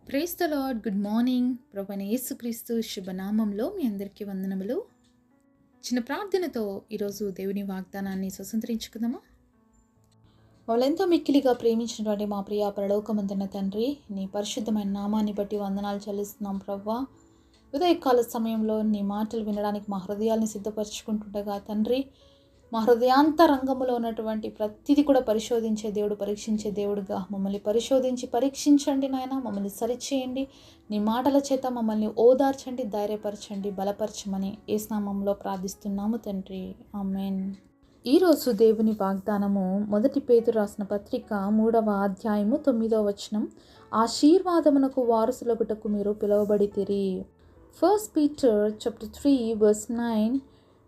Praise the lord. Good morning. ప్రభువైన యేసుక్రీస్తు శుభనామంలో మీ అందరికీ వందనములు. చిన్న ప్రార్థనతో ఈరోజు దేవుని వాగ్దానాన్ని స్వతంత్రించుకుందామా? వాళ్ళెంతో మిక్కిలిగా ప్రేమించినటువంటి మా ప్రియ పరలోకమందున్న తండ్రి, నీ పరిశుద్ధమైన నామాన్ని బట్టి వందనాలు చెల్లిస్తున్నాం ప్రభువా. ఉదయకాల సమయంలో నీ మాటలు వినడానికి మా హృదయాల్ని సిద్ధపరచుకుంటుండగా తండ్రి, మా హృదయాంతరంగంలో ఉన్నటువంటి ప్రతిదీ కూడా పరిశోధించే దేవుడు, పరీక్షించే దేవుడుగా మమ్మల్ని పరిశోధించి పరీక్షించండి నాయన. మమ్మల్ని సరిచేయండి. నీ మాటల చేత మమ్మల్ని ఓదార్చండి, ధైర్యపరచండి, బలపరచమని యేసు నామములో ప్రార్థిస్తున్నాము తండ్రి. ఆమేన్. ఈరోజు దేవుని వాగ్దానము 1 పేతురు రాసిన పత్రిక 3వ అధ్యాయము 9వ వచనం. ఆశీర్వాదమునకు వారసులగుటకు మీరు పిలువబడితిరి. 1 Peter chapter 3 verse 9,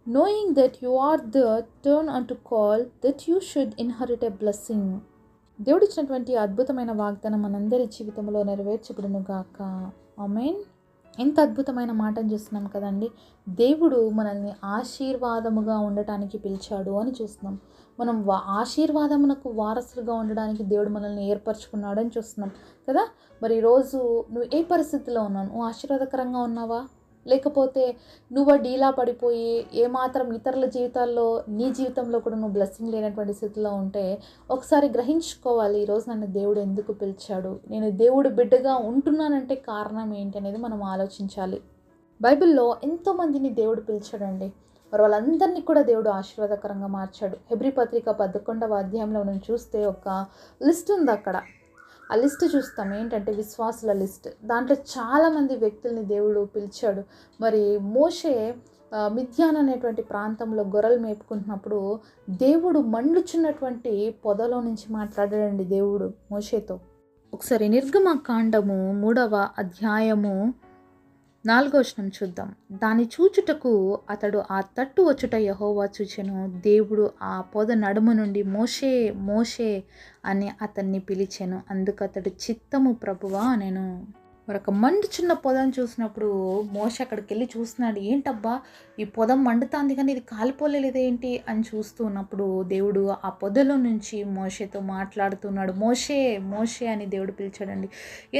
knowing that you are the turn unto call, that you should inherit a blessing. దేవుడిచ్చినటువంటి అద్భుతమైన వాగ్దానం మనందరి జీవితంలో నెరవేర్చబడును గాక. ఆమేన్. ఎంత అద్భుతమైన మాటను చూస్తున్నాం కదండి. దేవుడు మనల్ని ఆశీర్వాదముగా ఉండటానికి పిలిచాడు అని చూస్తున్నాం. మనం ఆశీర్వాదమునకు వారసులుగా ఉండడానికి దేవుడు మనల్ని ఏర్పరచుకున్నాడు అని చూస్తున్నాం కదా. మరి ఈరోజు నువ్వు ఏ పరిస్థితిలో ఉన్నావు? నువ్వు ఆశీర్వాదకరంగా ఉన్నావా? లేకపోతే నువ్వు డీలా పడిపోయి ఏమాత్రం ఇతరుల జీవితాల్లో నీ జీవితంలో కూడా నువ్వు బ్లెస్సింగ్ లేనటువంటి స్థితిలో ఉంటే ఒకసారి గ్రహించుకోవాలి, ఈరోజు నన్ను దేవుడు ఎందుకు పిలిచాడు, నేను దేవుడు బిడ్డగా ఉంటున్నానంటే కారణం ఏంటి అనేది మనం ఆలోచించాలి. బైబిల్లో ఎంతోమందిని దేవుడు పిలిచాడండి. మరి వాళ్ళందరినీ కూడా దేవుడు ఆశీర్వాదకరంగా మార్చాడు. హెబ్రీ పత్రిక 11వ అధ్యాయంలో మనం చూస్తే ఒక లిస్ట్ ఉంది అక్కడ. ఆ లిస్ట్ చూస్తాం, ఏంటంటే విశ్వాసుల లిస్ట్. దాంట్లో చాలామంది వ్యక్తుల్ని దేవుడు పిలిచాడు. మరి మోషే మిద్యాన్ అనేటువంటి ప్రాంతంలో గొర్రెలు మేపుకుంటున్నప్పుడు దేవుడు మండుచున్నటువంటి పొదలో నుంచి మాట్లాడాడండి దేవుడు మోషేతో. ఒకసారి నిర్గమకాండము 3వ అధ్యాయము 4వ వచనం చూద్దాం. దాని చూచుటకు అతడు ఆ తట్టు వచ్చుట యెహోవా చూచెను. దేవుడు ఆ పొద నడుము నుండి మోషే మోషే అని అతన్ని పిలిచెను. అందుకు అతడు చిత్తము ప్రభువా అనెను. మరొక మండుచున్న పొదను చూసినప్పుడు మోషే అక్కడికి వెళ్ళి చూస్తున్నాడు. ఏంటబ్బా ఈ పొదం మండుతాంది కానీ ఇది కాలిపోలేదేంటి అని చూస్తూ ఉన్నప్పుడు దేవుడు ఆ పొదలో నుంచి మోషేతో మాట్లాడుతున్నాడు. మోషే మోషే అని దేవుడు పిలిచాడండి.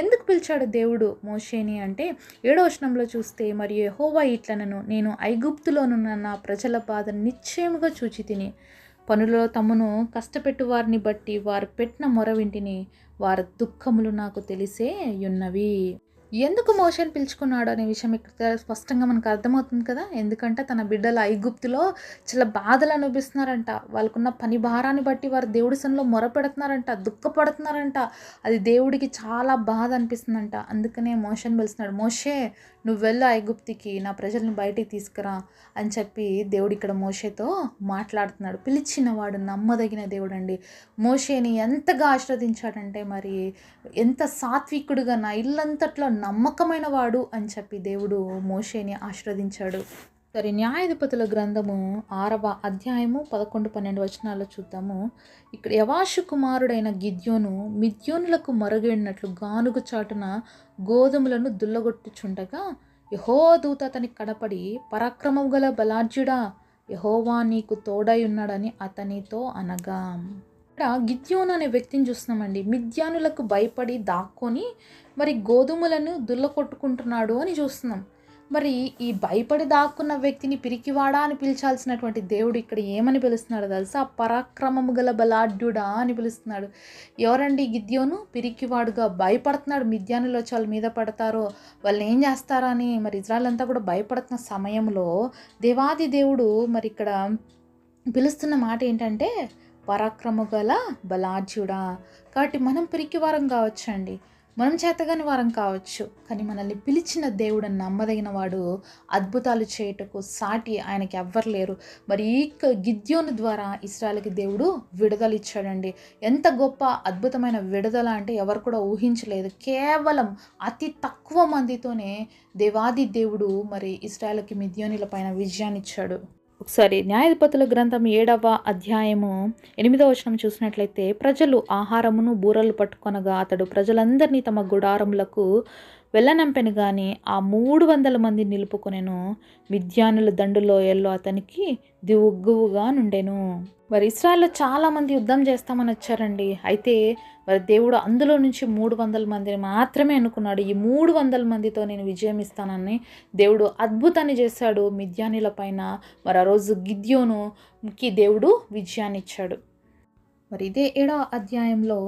ఎందుకు పిలిచాడు దేవుడు మోషేని అంటే 7వ వచనంలో చూస్తే, మరియు యెహోవా ఇట్లనెను, నేను ఐగుప్తులోనున్న నా ప్రజల బాధను నిశ్చయముగా చూచి తిని, పనులలో తమను కష్టపెట్టు వారిని బట్టి వారు పెట్టిన మొర వింటిని, వారి దుఃఖములు నాకు తెలిసే యున్నవి. ఎందుకు మోషేని పిలుచుకున్నాడు అనే విషయం ఇక్కడ స్పష్టంగా మనకు అర్థమవుతుంది కదా. ఎందుకంటే తన బిడ్డలు ఐగుప్తులో చాలా బాధలు అనుభవిస్తున్నారంట. వాళ్ళకున్న పని భారాన్ని బట్టి వారు దేవుడి సన్నిధిలో మొరపెడుతున్నారంట, దుఃఖపడుతున్నారంట. అది దేవుడికి చాలా బాధ అనిపిస్తుందంట. అందుకనే మోషేని పిలుస్తున్నాడు. మోషే నువ్వు వెళ్ళు ఐగుప్తికి, నా ప్రజల్ని బయటికి తీసుకురా అని చెప్పి దేవుడు ఇక్కడ మోషేతో మాట్లాడుతున్నాడు. పిలిచిన వాడు నమ్మదగిన దేవుడు అండి. మోషేని ఎంతగా ఆశీర్వదించాడంటే, మరి ఎంత సాత్వికుడుగా, నా ఇల్లంతట్లో నమ్మకమైన వాడు అని చెప్పి దేవుడు మోషేని ఆశీర్వదించాడు. సరే, న్యాయాధిపతుల గ్రంథము 6వ అధ్యాయము 11-12 వచనాల్లో చూద్దాము. ఇక్కడ యవాషు కుమారుడైన గిద్యోను మిద్యోనులకు మరుగైనట్లు గానుగు చాటున గోధుమలను దుల్లగొట్టుచుండగా యెహోవా దూత అతనికి కనపడి, పరాక్రమము గల బలాఢ్యుడా, యెహోవా నీకు తోడై ఉన్నాడని అతనితో అనగా. ఇక్కడ గిద్యోను అనే వ్యక్తిని చూస్తున్నామండి. మిద్యానులకు భయపడి దాక్కొని మరి గోధుమలను దుల్లకొట్టుకుంటున్నాడు అని చూస్తున్నాం. మరి ఈ భయపడి దాక్కున్న వ్యక్తిని పిరికివాడా అని పిలిచాల్సినటువంటి దేవుడు ఇక్కడ ఏమని పిలుస్తున్నాడు తెలుసా? పరాక్రమము గల బలాఢ్యుడా అని పిలుస్తున్నాడు. ఎవరండి గిద్యోను? పిరికివాడుగా భయపడుతున్నాడు. మిద్యానులు వచ్చి వాళ్ళ మీద పడతారో, వాళ్ళు ఏం చేస్తారో అని మరి ఇజ్రాయెల్ అంతా కూడా భయపడుతున్న సమయంలో దేవాది దేవుడు మరి ఇక్కడ పిలుస్తున్న మాట ఏంటంటే పరాక్రమ గల బలాఢ్యుడా. కాబట్టి మనం పిరికివారం కావచ్చండి, మనం చేతగాని వారం కావచ్చు, కానీ మనల్ని పిలిచిన దేవుడు నమ్మదగిన వాడు. అద్భుతాలు చేయుటకు సాటి ఆయనకి ఎవ్వరు లేరు. మరి ఈ గిద్యోను ద్వారా ఇశ్రాయేలుకి దేవుడు విడుదల ఇచ్చాడండి. ఎంత గొప్ప అద్భుతమైన విడుదల అంటే ఎవరు కూడా ఊహించలేదు. కేవలం అతి తక్కువ మందితోనే దేవాది దేవుడు మరి ఇశ్రాయేలుకి మిద్యోనుల పైన విజయాన్ని ఇచ్చాడు. ఒకసారి న్యాయాధిపతుల గ్రంథం 7వ అధ్యాయము 8వ వచనం చూసినట్లయితే, ప్రజలు ఆహారమును బూరలు పట్టుకొనగా అతడు ప్రజలందరినీ తమ గుడారములకు వెళ్ళనంపెను గాని ఆ 300 మంది నిలుపుకొనెను. మిద్యానుల దండులోయల్లో అతనికి దిగువగా నుండెను. మరి ఇశ్రాయేలులో చాలామంది యుద్ధం చేస్తామని వచ్చారండి. అయితే మరి దేవుడు అందులో నుంచి 300 మందిని మాత్రమే ఎన్నుకున్నాడు. ఈ 300 మందితో నేను విజయం ఇస్తానని దేవుడు అద్భుతాన్ని చేశాడు మిద్యానీల పైన. మరి ఆ రోజు గిద్యోనుకి దేవుడు విజయాన్ని ఇచ్చాడు. మరి ఇదే 7వ అధ్యాయంలో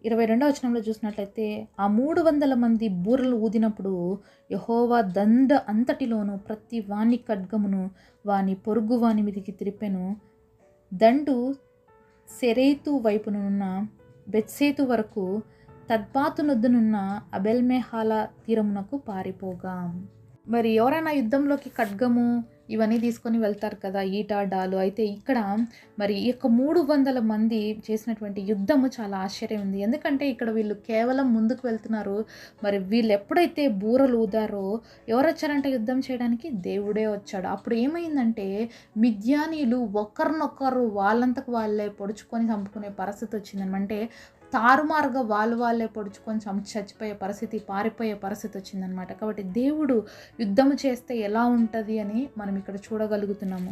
22వ వచనంలో చూసినట్లయితే ఆ 300 మంది బూరలు ఊదినప్పుడు యెహోవా దండ అంతటిలోను ప్రతి వాని ఖడ్గమును వాని పొరుగు వాని మీదికి త్రిప్పెను. దండు సెరేతు వైపునున్న బెత్సేతు వరకు తద్బాతు నొద్దునున్న అబెల్మెహాల తీరమునకు పారిపోగా. మరి ఎవరైనా యుద్ధంలోకి ఖడ్గము ఇవన్నీ తీసుకొని వెళ్తారు కదా, ఈట డాలు. అయితే ఇక్కడ మరి ఈ యొక్క 300 మంది చేసినటువంటి యుద్ధము చాలా ఆశ్చర్యం ఉంది. ఎందుకంటే ఇక్కడ వీళ్ళు కేవలం ముందుకు వెళ్తున్నారు. మరి వీళ్ళు ఎప్పుడైతే బూరలు ఊదారో ఎవరు వచ్చారంటే యుద్ధం చేయడానికి? దేవుడే వచ్చాడు. అప్పుడు ఏమైందంటే మిద్యానీయులు ఒకరినొకరు వాళ్ళంతకు వాళ్ళే పొడుచుకొని చంపుకునే పరిస్థితి వచ్చిందనమాట. అంటే తారుమారుగా వాళ్ళే పొడుచుకొని చచ్చిపోయే పరిస్థితి, పారిపోయే పరిస్థితి వచ్చిందనమాట. కాబట్టి దేవుడు యుద్ధము చేస్తే ఎలా ఉంటుంది అని మనం ఇక్కడ చూడగలుగుతున్నాము.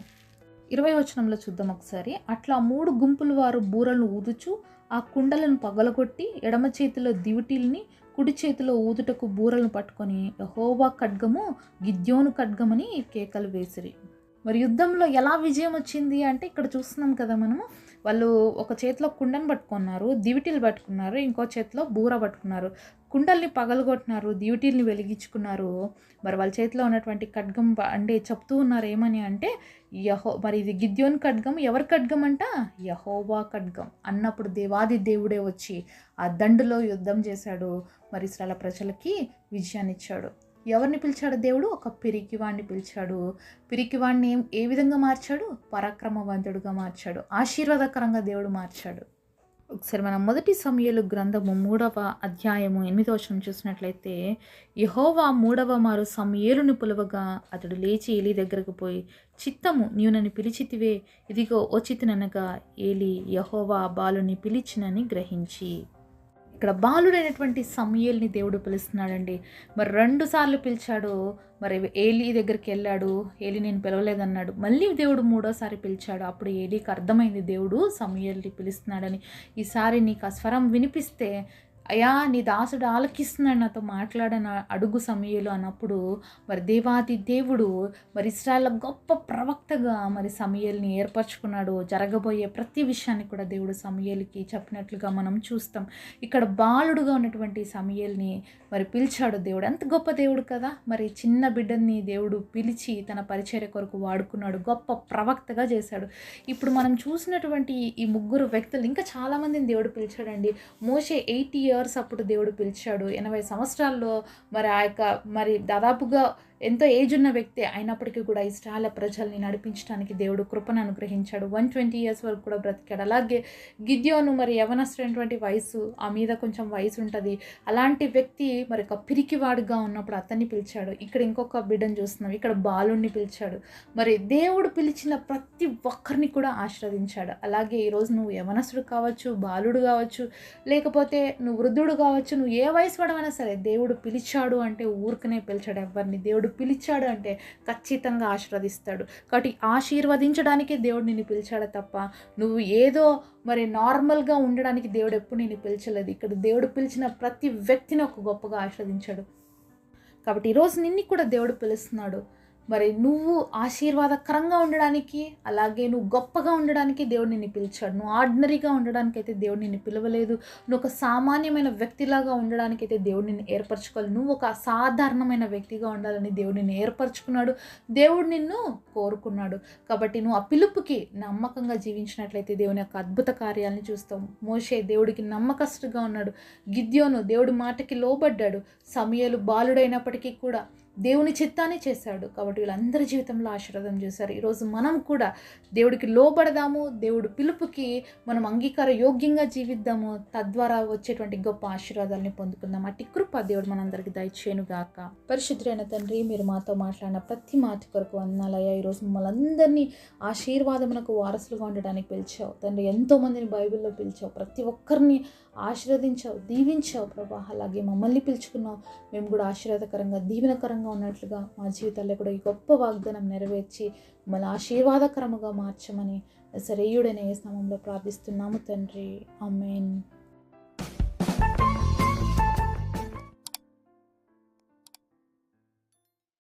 20వ వచనంలో చూద్దాం ఒకసారి. అట్లా 3 గుంపుల వారు బూరలను ఊదుచు ఆ కుండలను పగలగొట్టి ఎడమ చేతిలో దివిటీల్ని కుడి చేతిలో ఊదుటకు బూరలను పట్టుకొని యెహోవా ఖడ్గము గిద్యోను ఖడ్గమని కేకలు వేసిరి. మరి యుద్ధంలో ఎలా విజయం వచ్చింది అంటే ఇక్కడ చూస్తున్నాం కదా మనము. వాళ్ళు ఒక చేతిలో కుండను పట్టుకున్నారు, దివిటీలు పట్టుకున్నారు, ఇంకో చేతిలో బూర పట్టుకున్నారు. కుండల్ని పగలగొట్టినారు, దివిటీల్ని వెలిగించుకున్నారు. మరి వాళ్ళ చేతిలో ఉన్నటువంటి ఖడ్గం అంటే చెప్తూ ఉన్నారు ఏమని అంటే మరి ఇది గిద్యోను ఖడ్గం. ఎవరి ఖడ్గం అంట? యెహోవా ఖడ్గం అన్నప్పుడు దేవాది దేవుడే వచ్చి ఆ దండులో యుద్ధం చేశాడు. మరి ఇశ్రాయేలు ప్రజలకి విజయాన్ని ఇచ్చాడు. ఎవరిని పిలిచాడు దేవుడు? ఒక పిరికివాడిని పిలిచాడు. పిరికివాడిని ఏ విధంగా మార్చాడు? పరాక్రమవంతుడుగా మార్చాడు. ఆశీర్వాదకరంగా దేవుడు మార్చాడు. ఒకసారి మనం 1 సమూయేలు గ్రంథము 3వ అధ్యాయము 8వ వచనం చూసినట్లయితే యెహోవా 3వ మారు సమూయేలును పిలువగా అతడు లేచి ఏలీ దగ్గరకు పోయి చిత్తము నీవు నన్ను పిలిచితివే, ఇదిగో వచ్చితిననగా ఏలీ యెహోవా బాలుని పిలిచినని గ్రహించి. ఇక్కడ బాలుడైనటువంటి సమూయేలుని దేవుడు పిలుస్తున్నాడండి. మరి 2 సార్లు పిలిచాడు. మరి ఏలీ దగ్గరికి వెళ్ళాడు. ఏలీ నేను పిలవలేదన్నాడు. మళ్ళీ దేవుడు 3వసారి పిలిచాడు. అప్పుడు ఏలీకి అర్థమైంది దేవుడు సమూయేలుని పిలుస్తున్నాడని. ఈసారి నీకు ఆ స్వరం వినిపిస్తే అయ్యా నీ దాసుడు ఆలకిస్తున్నాడు, నాతో మాట్లాడని అడుగు సమూయేలు అన్నప్పుడు మరి దేవాది దేవుడు మరి ఇశ్రాయేలు గొప్ప ప్రవక్తగా మరి సమూయేలుని ఏర్పరచుకున్నాడు. జరగబోయే ప్రతి విషయాన్ని కూడా దేవుడు సమూయేలుకి చెప్పినట్లుగా మనం చూస్తాం. ఇక్కడ బాలుడుగా ఉన్నటువంటి సమూయేలుని మరి పిలిచాడు దేవుడు. ఎంత గొప్ప దేవుడు కదా. మరి చిన్న బిడ్డని దేవుడు పిలిచి తన పరిచర్య కొరకు వాడుకున్నాడు. గొప్ప ప్రవక్తగా చేశాడు. ఇప్పుడు మనం చూసినటువంటి ఈ 3 వ్యక్తులు ఇంకా చాలామందిని దేవుడు పిలిచాడండి. మోషే 80 years అప్పుడు దేవుడు పిలిచాడు. 80 సంవత్సరాల్లో మరి ఆ యొక్క మరి దాదాపుగా ఎంతో ఏజ్ ఉన్న వ్యక్తి అయినప్పటికీ కూడా ఇశ్రాయేలు ప్రజల్ని నడిపించడానికి దేవుడు కృపను అనుగ్రహించాడు. 120 years వరకు కూడా బ్రతికాడు. అలాగే గిద్యోను మరి యవనస్తున్నటువంటి వయసు, ఆ మీద కొంచెం వయసు ఉంటుంది. అలాంటి వ్యక్తి మరి ఒక పిరికివాడుగా ఉన్నప్పుడు అతన్ని పిలిచాడు. ఇక్కడ ఇంకొక బిడ్డను చూస్తున్నాం. ఇక్కడ బాలుడిని పిలిచాడు. మరి దేవుడు పిలిచిన ప్రతి ఒక్కరిని కూడా ఆశీర్వదించాడు. అలాగే ఈరోజు నువ్వు యవనస్తుడు కావచ్చు, బాలుడు కావచ్చు, లేకపోతే నువ్వు వృద్ధుడు కావచ్చు, నువ్వు ఏ వయసు పడవైనా సరే దేవుడు పిలిచాడు అంటే ఊరికనే పిలిచాడు ఎవరిని. దేవుడు పిలిచాడు అంటే ఖచ్చితంగా ఆశీర్వదిస్తాడు. కాబట్టి ఆశీర్వదించడానికే దేవుడు నిన్ను పిలిచాడు తప్ప నువ్వు ఏదో మరి నార్మల్గా ఉండడానికి దేవుడు ఎప్పుడు నిన్ను పిలిచలేదు. ఇక్కడ దేవుడు పిలిచిన ప్రతి వ్యక్తిని ఒక గొప్పగా ఆశీర్వదించాడు. కాబట్టి ఈరోజు నిన్ను కూడా దేవుడు పిలుస్తున్నాడు. మరి నువ్వు ఆశీర్వాదకరంగా ఉండడానికి, అలాగే నువ్వు గొప్పగా ఉండడానికి దేవుడు నిన్ను పిలిచాడు. నువ్వు ఆర్డినరీగా ఉండడానికి అయితే దేవుడు నిన్ను పిలవలేదు. నువ్వు ఒక సామాన్యమైన వ్యక్తిలాగా ఉండడానికి అయితే దేవుడు నిన్ను ఏర్పరచుకోవాలి. నువ్వు ఒక సాధారణమైన వ్యక్తిగా ఉండాలని దేవుడు నిన్ను ఏర్పరచుకున్నాడు. దేవుడు నిన్ను కోరుకున్నాడు. కాబట్టి నువ్వు ఆ పిలుపుకి నమ్మకంగా జీవించినట్లయితే దేవుని యొక్క అద్భుత కార్యాలను చూస్తావు. మోషే దేవుడికి నమ్మకస్తుగా ఉన్నాడు. గిద్యోను దేవుడి మాటకి లోబడ్డాడు. సమూయేలు బాలుడైనప్పటికీ కూడా దేవుని చిత్తాన్ని చేశాడు. కాబట్టి వీళ్ళందరి జీవితంలో ఆశీర్వాదం చేశారు. ఈరోజు మనం కూడా దేవుడికి లోబడదాము. దేవుడి పిలుపుకి మనం అంగీకార యోగ్యంగా జీవిద్దాము. తద్వారా వచ్చేటువంటి గొప్ప ఆశీర్వాదాలని పొందుకుందాం. అట్టి కృప దేవుడు మనందరికీ దయచేయునుగాక. పరిశుద్ధుడైన తండ్రి, మీరు మాతో మాట్లాడిన ప్రతి మాట కొరకు వందనాలయ్యా. ఈరోజు మమ్మల్ని అందరినీ ఆశీర్వాదమునకు వారసులుగా ఉండడానికి పిలిచావు తండ్రి. ఎంతోమందిని బైబిల్లో పిలిచావు. ప్రతి ఒక్కరిని ఆశీర్వదించావు, దీవించావు ప్రభా. అలాగే మమ్మల్ని పిలుచుకున్నావు, మేము కూడా ఆశీర్వాదకరంగా దీవెనకరంగా ఉన్నట్లుగా మా జీవితాల్లో కూడా ఈ గొప్ప వాగ్దానం నెరవేర్చి మమ్మల్ని ఆశీర్వాదకరముగా మార్చమని సరేయుడనే నామంలో ప్రార్థిస్తున్నాము తండ్రి. ఆమేన్.